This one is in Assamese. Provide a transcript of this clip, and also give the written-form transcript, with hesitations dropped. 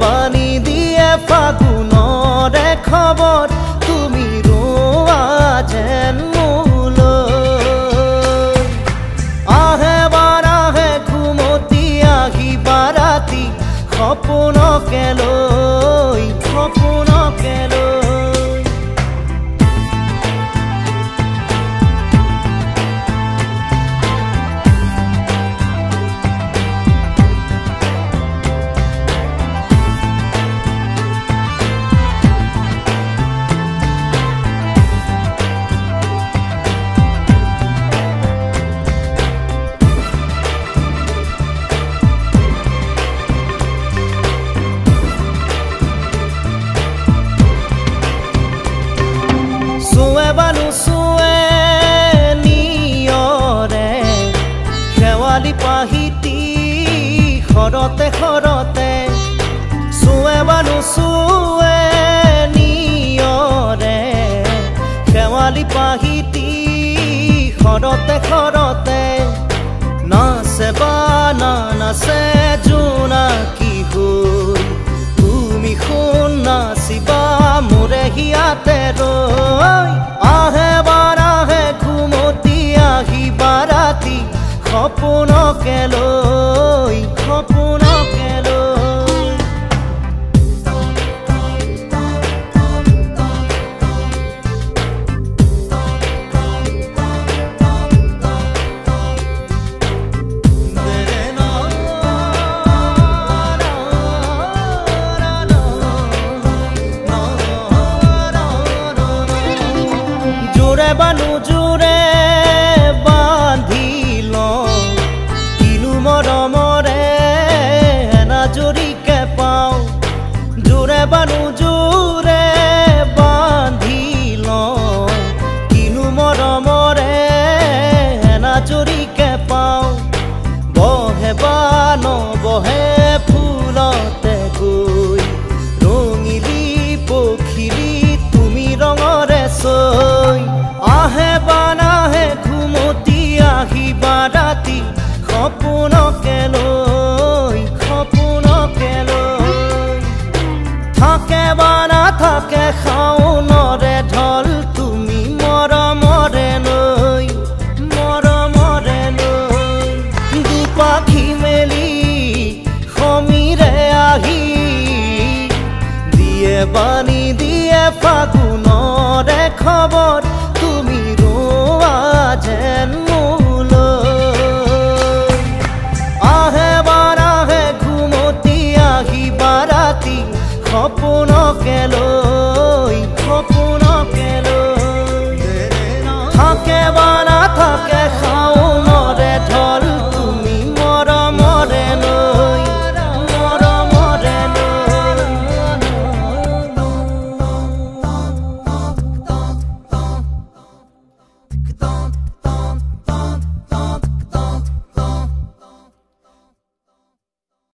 বাণী দিয়ে ফাগুনৰে খবৰ তুমি ৰোৱা যেন মোলৈ আহে বাৰাহে ঘুমতি আহিবা ৰাতি সপোনকে লৈ সপোনকে লৈ পাহিতি খৰতে খৰতে চুৱে বানু চুৱে নিয়ৰে শেৱালি পাহিতি খৰতে খৰতে নাচে বানা নাচে জোনাকী হৈ তুমি শুন নাচিবা মোৰে হিয়াতে ৰৈ আহে বাৰাহে ঘুমতি আহিবা ৰাতি সপোনকে লৈ সপোনকে লৈ জোৰে বানু জোৰে বানু জোৰে বান্ধি লওঁ কিনো মৰমৰে এনাজৰিকে পাওঁ বহে বান বহে ফুলতে গৈ ৰঙিলি পখিলি তুমি ৰঙৰে চৈ আহে বানাহে ঘুমতি আহিবা ৰাতি সপোনকে লৈ সপোনকে লৈ থাকে বানা থাকে খাওনৰে ঢল তুমি মৰমৰে লৈ দুপাখি মেলি সমীৰে আহি দিয়ে বাণী দিয়ে ফাগুনৰে খবৰ